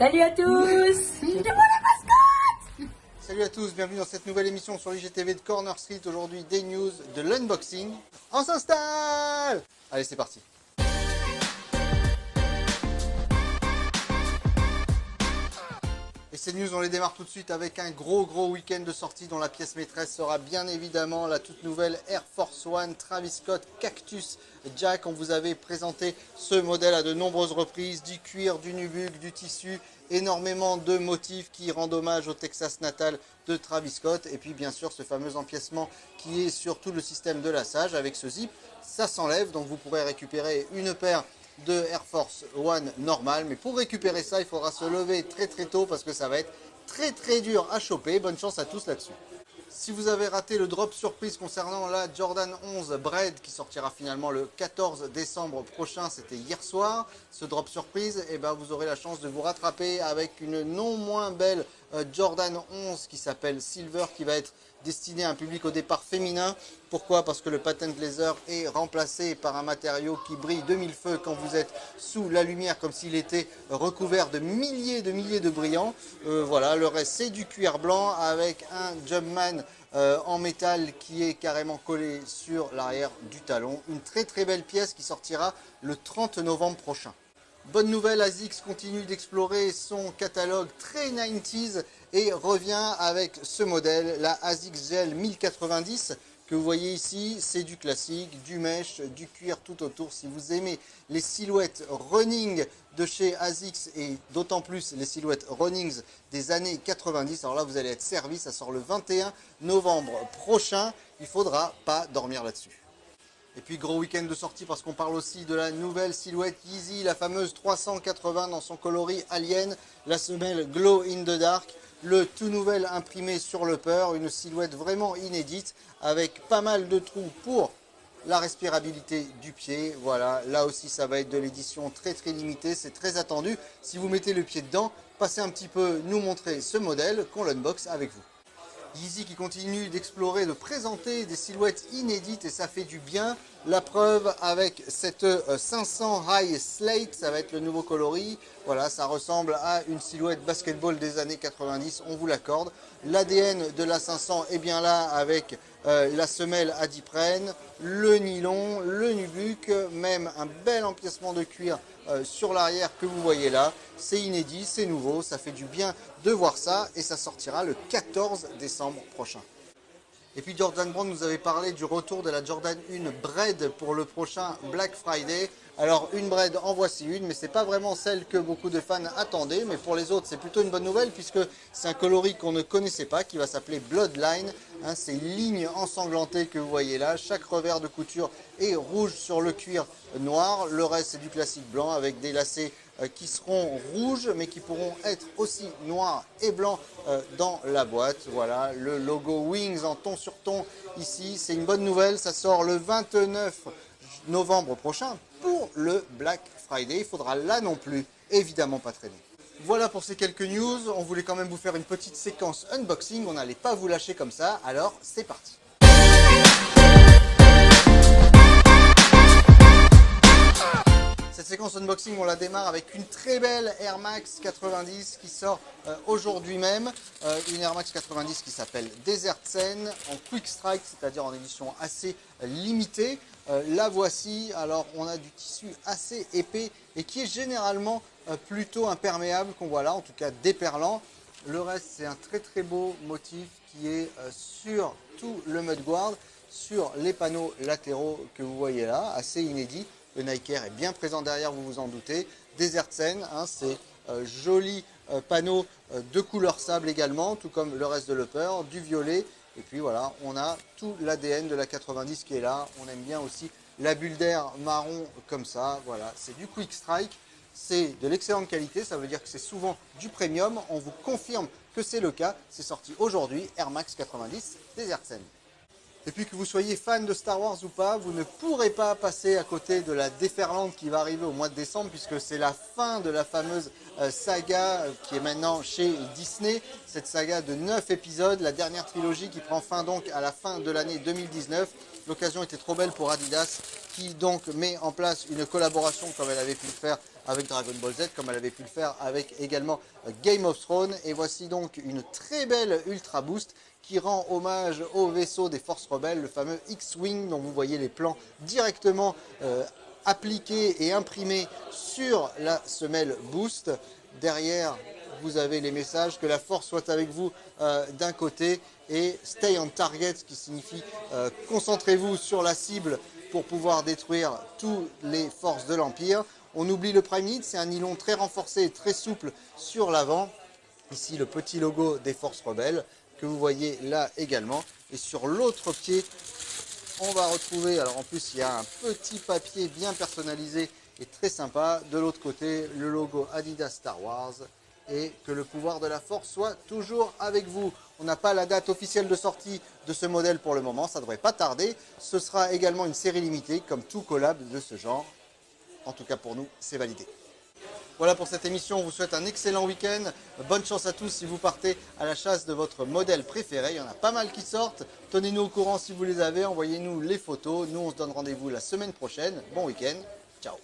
Salut à tous. Salut à tous, bienvenue dans cette nouvelle émission sur l'IGTV de Corner Street. Aujourd'hui, des news, de l'unboxing. On s'installe! Allez, c'est parti. Et ces news, on les démarre tout de suite avec un gros week-end de sortie dont la pièce maîtresse sera bien évidemment la toute nouvelle Air Force One Travis Scott Cactus Jack. On vous avait présenté ce modèle à de nombreuses reprises, du cuir, du nubuck, du tissu, énormément de motifs qui rendent hommage au Texas natal de Travis Scott. Et puis bien sûr ce fameux empiècement qui est sur tout le système de lassage avec ce zip, ça s'enlève, donc vous pourrez récupérer une paire de Air Force One normal, mais pour récupérer ça il faudra se lever très tôt parce que ça va être très dur à choper. Bonne chance à tous là-dessus. Si vous avez raté le drop surprise concernant la Jordan 11 Bread qui sortira finalement le 14 décembre prochain, c'était hier soir, ce drop surprise, et ben vous aurez la chance de vous rattraper avec une non moins belle Jordan 11 qui s'appelle Silver, qui va être destinée à un public au départ féminin. Pourquoi? Parce que le patent laser est remplacé par un matériau qui brille de mille feux quand vous êtes sous la lumière, comme s'il était recouvert de milliers de brillants. Voilà, le reste c'est du cuir blanc avec un Jumpman en métal qui est carrément collé sur l'arrière du talon. Une très belle pièce qui sortira le 30 novembre prochain. Bonne nouvelle, ASICS continue d'explorer son catalogue très 90s et revient avec ce modèle, la ASICS Gel 1090. Que vous voyez ici, c'est du classique, du mesh, du cuir tout autour. Si vous aimez les silhouettes running de chez ASICS et d'autant plus les silhouettes runnings des années 90, alors là vous allez être servi. Ça sort le 21 novembre prochain, il ne faudra pas dormir là-dessus. Et puis gros week-end de sortie parce qu'on parle aussi de la nouvelle silhouette Yeezy, la fameuse 380 dans son coloris Alien, la semelle Glow in the Dark, le tout nouvel imprimé sur le upper, une silhouette vraiment inédite avec pas mal de trous pour la respirabilité du pied. Voilà, là aussi ça va être de l'édition très limitée, c'est très attendu. Si vous mettez le pied dedans, passez un petit peu nous montrer ce modèle qu'on l'unbox avec vous. Yeezy qui continue d'explorer, de présenter des silhouettes inédites et ça fait du bien. La preuve avec cette 500 High Slate, ça va être le nouveau coloris. Voilà, ça ressemble à une silhouette basketball des années 90, on vous l'accorde. L'ADN de la 500 est bien là avec la semelle Adiprene, le nylon, le nubuck, même un bel empiècement de cuir sur l'arrière que vous voyez là. C'est inédit, c'est nouveau, ça fait du bien de voir ça et ça sortira le 14 décembre prochain. Et puis Jordan Brand nous avait parlé du retour de la Jordan 1 Bread pour le prochain Black Friday. Alors une Bread, en voici une, mais c'est pas vraiment celle que beaucoup de fans attendaient. Mais pour les autres, c'est plutôt une bonne nouvelle puisque c'est un coloris qu'on ne connaissait pas qui va s'appeler Bloodline. Hein, ces lignes ensanglantées que vous voyez là, chaque revers de couture est rouge sur le cuir noir. Le reste c'est du classique blanc avec des lacets qui seront rouges mais qui pourront être aussi noirs et blancs dans la boîte. Voilà, le logo Wings en ton sur ton ici, c'est une bonne nouvelle, ça sort le 29 novembre prochain pour le Black Friday. Il faudra là non plus évidemment pas traîner. Voilà pour ces quelques news, on voulait quand même vous faire une petite séquence unboxing, on n'allait pas vous lâcher comme ça, alors c'est parti. Cette séquence unboxing, on la démarre avec une très belle Air Max 90 qui sort aujourd'hui même. Une Air Max 90 qui s'appelle Desert Sen en Quick Strike, c'est-à-dire en édition assez limitée. La voici, alors on a du tissu assez épais et qui est généralement plutôt imperméable, qu'on voit là, en tout cas déperlant. Le reste, c'est un très beau motif qui est sur tout le mudguard, sur les panneaux latéraux que vous voyez là, assez inédit. Le Nike Air est bien présent derrière, vous vous en doutez. Desert Sen, hein, c'est joli panneau de couleur sable également, tout comme le reste de l'upper, du violet. Et puis voilà, on a tout l'ADN de la 90 qui est là. On aime bien aussi la bulle d'air marron comme ça. Voilà, c'est du Quick Strike. C'est de l'excellente qualité, ça veut dire que c'est souvent du premium. On vous confirme que c'est le cas. C'est sorti aujourd'hui, Air Max 90 Desert Sen. Et puis que vous soyez fan de Star Wars ou pas, vous ne pourrez pas passer à côté de la déferlante qui va arriver au mois de décembre puisque c'est la fin de la fameuse saga qui est maintenant chez Disney. Cette saga de 9 épisodes, la dernière trilogie qui prend fin donc à la fin de l'année 2019. l'occasion était trop belle pour Adidas qui donc met en place une collaboration comme elle avait pu le faire avec Dragon Ball Z, comme elle avait pu le faire avec également Game of Thrones. Et voici donc une très belle Ultra Boost qui rend hommage au vaisseau des Forces Rebelles, le fameux X-Wing dont vous voyez les plans directement appliqués et imprimés sur la semelle Boost. Derrière, vous avez les messages que la force soit avec vous d'un côté et stay on target, ce qui signifie concentrez-vous sur la cible pour pouvoir détruire toutes les forces de l'Empire. On oublie le Prime Knit, c'est un nylon très renforcé et très souple sur l'avant. Ici le petit logo des forces rebelles que vous voyez là également. Et sur l'autre pied, on va retrouver, alors en plus il y a un petit papier bien personnalisé et très sympa. De l'autre côté, le logo Adidas Star Wars. Et que le pouvoir de la force soit toujours avec vous. On n'a pas la date officielle de sortie de ce modèle pour le moment, ça ne devrait pas tarder. Ce sera également une série limitée, comme tout collab de ce genre. En tout cas pour nous, c'est validé. Voilà pour cette émission, on vous souhaite un excellent week-end. Bonne chance à tous si vous partez à la chasse de votre modèle préféré. Il y en a pas mal qui sortent. Tenez-nous au courant si vous les avez, envoyez-nous les photos. Nous, on se donne rendez-vous la semaine prochaine. Bon week-end, ciao.